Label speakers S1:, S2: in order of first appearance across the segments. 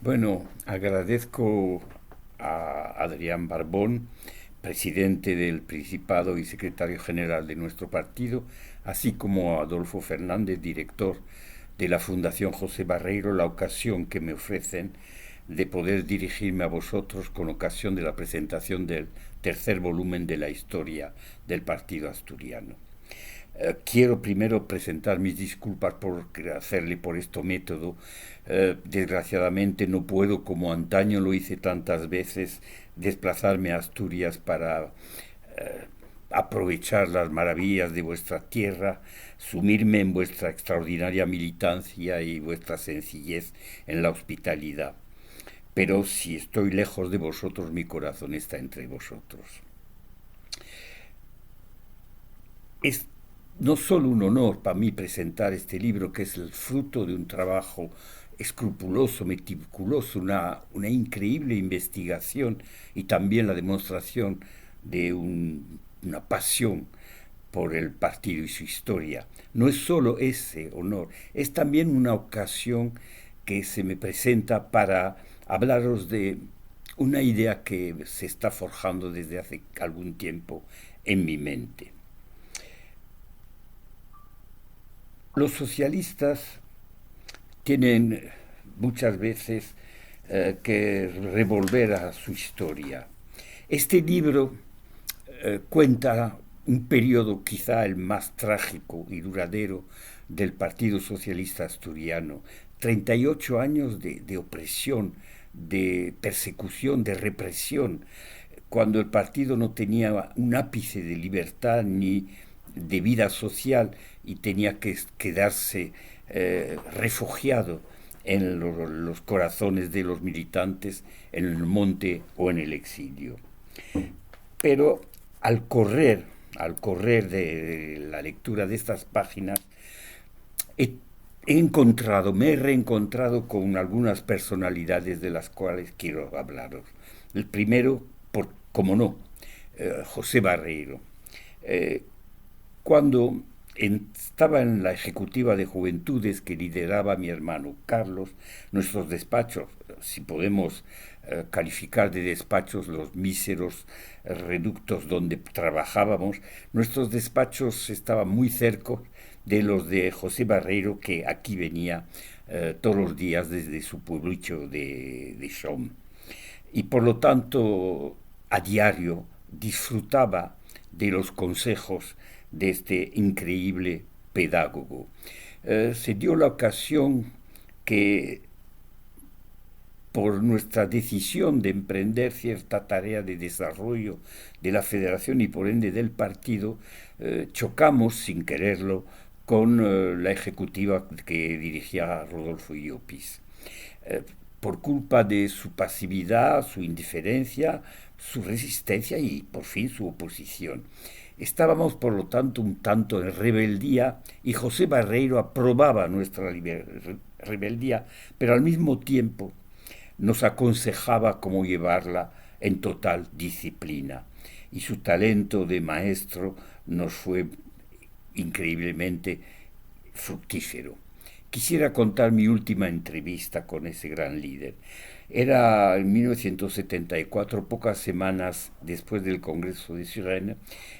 S1: Bueno, agradezco a Adrián Barbón, presidente del Principado y secretario general de nuestro partido, así como a Adolfo Fernández, director de la Fundación José Barreiro, la ocasión que me ofrecen de poder dirigirme a vosotros con ocasión de la presentación del tercer volumen de la historia del partido asturiano. Quiero primero presentar mis disculpas por hacerle por este método. Desgraciadamente no puedo, como antaño lo hice tantas veces, desplazarme a Asturias para aprovechar las maravillas de vuestra tierra, sumirme en vuestra extraordinaria militancia y vuestra sencillez en la hospitalidad. Pero si estoy lejos de vosotros, mi corazón está entre vosotros. Es no solo un honor para mí presentar este libro, que es el fruto de un trabajo escrupuloso, meticuloso, una increíble investigación y también la demostración de una pasión por el partido y su historia. No es solo ese honor, es también una ocasión que se me presenta para hablaros de una idea que se está forjando desde hace algún tiempo en mi mente. Los socialistas tienen muchas veces que revolver a su historia. Este libro cuenta un periodo quizá el más trágico y duradero del Partido Socialista Asturiano. 38 años de opresión, de persecución, de represión, cuando el partido no tenía un ápice de libertad ni de vida social y tenía que quedarse refugiado en los corazones de los militantes, en el monte o en el exilio. Pero al correr de la lectura de estas páginas, he, me he reencontrado con algunas personalidades de las cuales quiero hablaros. El primero, como no, José Barreiro. Eh, Cuando estaba en la ejecutiva de juventudes que lideraba mi hermano Carlos, nuestros despachos, si podemos calificar de despachos los míseros reductos donde trabajábamos, nuestros despachos estaban muy cerca de los de José Barreiro, que aquí venía todos los días desde su pueblucho de Chom. Y por lo tanto, a diario disfrutaba de los consejos de este increíble pedagogo. Se dio la ocasión que por nuestra decisión de emprender cierta tarea de desarrollo de la federación y por ende del partido, chocamos sin quererlo con la ejecutiva que dirigía Rodolfo Llopis. Eh, por culpa de su pasividad, su indiferencia, su resistencia y por fin su oposición. Estábamos, por lo tanto, un tanto en rebeldía y José Barreiro aprobaba nuestra rebeldía, pero al mismo tiempo nos aconsejaba cómo llevarla en total disciplina. Y su talento de maestro nos fue increíblemente fructífero. Quisiera contar mi última entrevista con ese gran líder. Era en 1974, pocas semanas después del Congreso de Suresnes.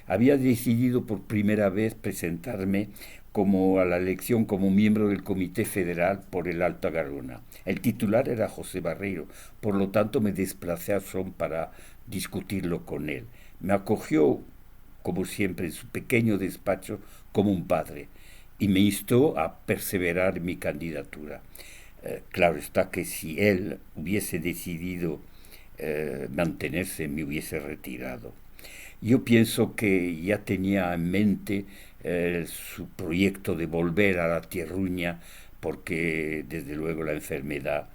S1: Había decidido por primera vez presentarme como a la elección como miembro del Comité Federal por el Alto Garona. El titular era José Barreiro, por lo tanto me desplacé a Son para discutirlo con él. Me acogió, como siempre, en su pequeño despacho como un padre y me instó a perseverar en mi candidatura. Claro está que si él hubiese decidido mantenerse, me hubiese retirado. Yo pienso que ya tenía en mente su proyecto de volver a la tierruña porque desde luego la enfermedad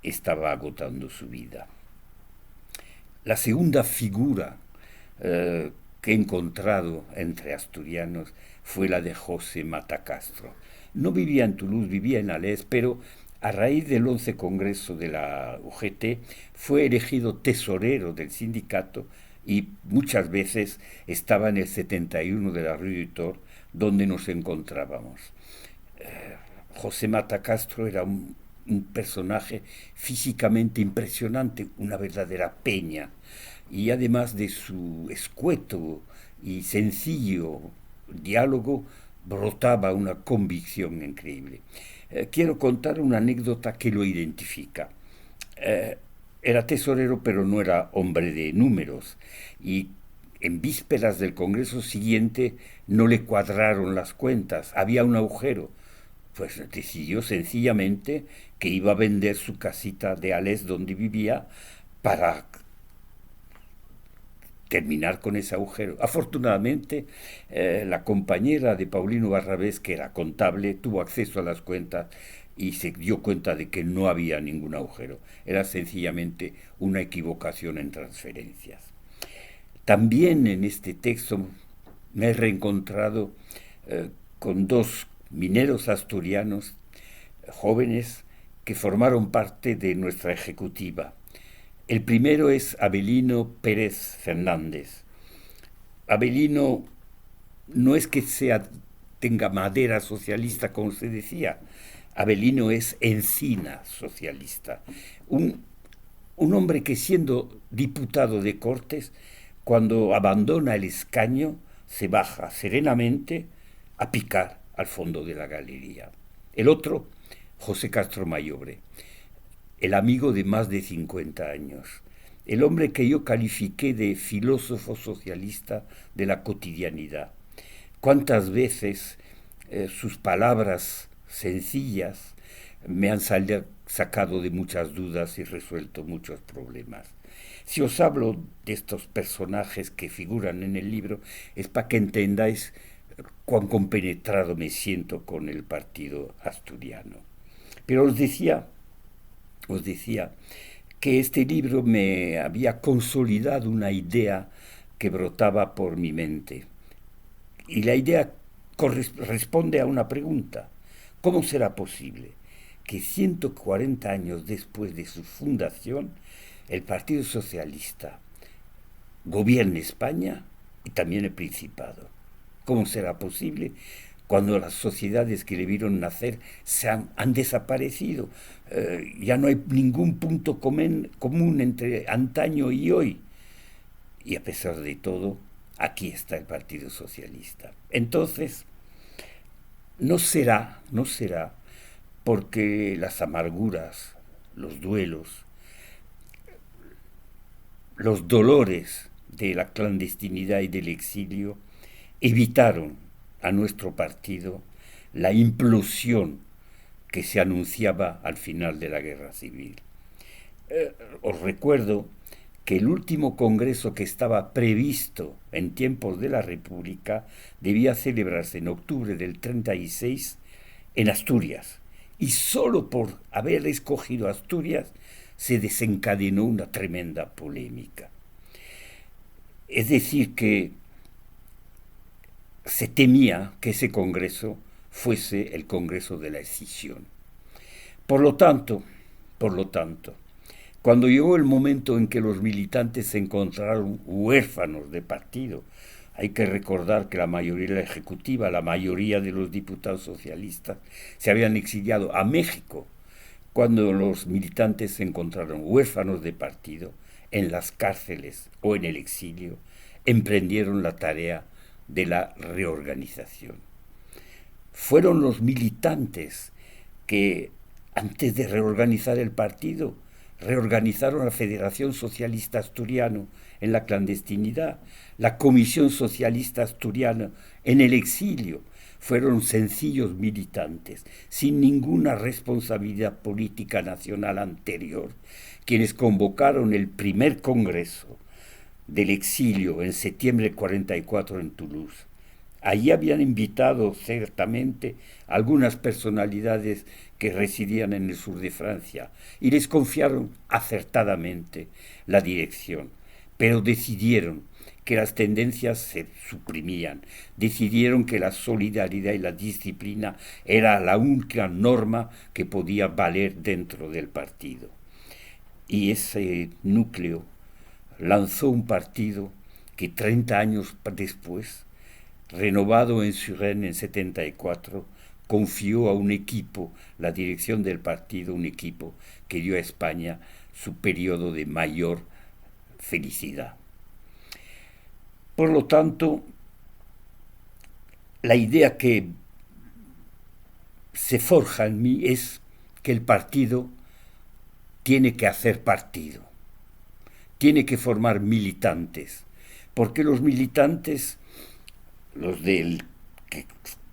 S1: estaba agotando su vida. La segunda figura que he encontrado entre asturianos fue la de José Mata Castro. No vivía en Toulouse, vivía en Alès, pero a raíz del 11 Congreso de la UGT fue elegido tesorero del sindicato y muchas veces estaba en el 71 de la Rue du Thor, donde nos encontrábamos. José Mata Castro era un personaje físicamente impresionante, una verdadera peña, y además de su escueto y sencillo diálogo, brotaba una convicción increíble. Quiero contar una anécdota que lo identifica. Eh, Era tesorero, pero no era hombre de números, y en vísperas del Congreso siguiente no le cuadraron las cuentas, había un agujero. Pues decidió sencillamente que iba a vender su casita de Alès donde vivía para terminar con ese agujero. Afortunadamente, la compañera de Paulino Barrabés, que era contable, tuvo acceso a las cuentas y se dio cuenta de que no había ningún agujero. Era sencillamente una equivocación en transferencias. También en este texto me he reencontrado con dos mineros asturianos jóvenes que formaron parte de nuestra ejecutiva. El primero es Abelino Pérez Fernández. Abelino no es que tenga madera socialista, como se decía. Abelino es encina socialista. Un hombre que, siendo diputado de Cortes, cuando abandona el escaño, se baja serenamente a picar al fondo de la galería. El otro, José Castro Mayobre, el amigo de más de 50 años, el hombre que yo califiqué de filósofo socialista de la cotidianidad. ¿Cuántas veces sus palabras sencillas me han sacado de muchas dudas y resuelto muchos problemas? Si os hablo de estos personajes que figuran en el libro, es para que entendáis cuán compenetrado me siento con el partido asturiano. Pero os decía que este libro me había consolidado una idea que brotaba por mi mente. Y la idea responde a una pregunta. ¿Cómo será posible que 140 años después de su fundación el Partido Socialista gobierne España y también el Principado? ¿Cómo será posible cuando las sociedades que le vieron nacer han desaparecido? Ya no hay ningún punto común entre antaño y hoy. Y a pesar de todo, aquí está el Partido Socialista. Entonces, no será porque las amarguras, los duelos, los dolores de la clandestinidad y del exilio evitaron a nuestro partido la implosión que se anunciaba al final de la guerra civil. Os recuerdo que el último congreso que estaba previsto en tiempos de la República debía celebrarse en octubre del 36 en Asturias, y solo por haber escogido Asturias se desencadenó una tremenda polémica. Es decir, que se temía que ese congreso fuese el congreso de la escisión. Por lo tanto, cuando llegó el momento en que los militantes se encontraron huérfanos de partido, hay que recordar que la mayoría de la ejecutiva, la mayoría de los diputados socialistas, se habían exiliado a México. Cuando los militantes se encontraron huérfanos de partido, en las cárceles o en el exilio, emprendieron la tarea de la reorganización. Fueron los militantes que, antes de reorganizar el partido, reorganizaron la Federación Socialista Asturiana en la clandestinidad, la Comisión Socialista Asturiana en el exilio. Fueron sencillos militantes, sin ninguna responsabilidad política nacional anterior, quienes convocaron el primer congreso del exilio en septiembre del 44 en Toulouse. Allí habían invitado ciertamente algunas personalidades que residían en el sur de Francia y les confiaron acertadamente la dirección, pero decidieron que las tendencias se suprimían, decidieron que la solidaridad y la disciplina era la única norma que podía valer dentro del partido. Y ese núcleo lanzó un partido que 30 años después, renovado en Suresnes en 74, confió a un equipo la dirección del partido, un equipo que dio a España su periodo de mayor felicidad. Por lo tanto, la idea que se forja en mí es que el partido tiene que hacer partido, tiene que formar militantes, porque los militantes, los que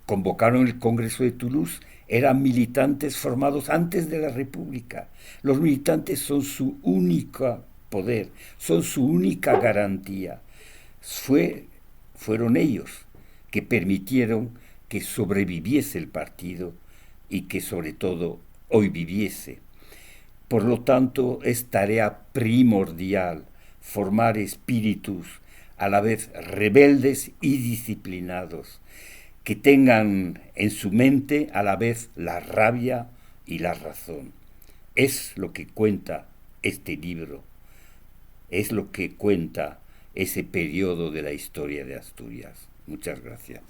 S1: convocaron el Congreso de Toulouse, eran militantes formados antes de la República. Los militantes son su único poder, son su única garantía. Fueron ellos que permitieron que sobreviviese el partido y que sobre todo hoy viviese. Por lo tanto, es tarea primordial formar espíritus a la vez rebeldes y disciplinados, que tengan en su mente a la vez la rabia y la razón. Es lo que cuenta este libro, es lo que cuenta ese periodo de la historia de Asturias. Muchas gracias.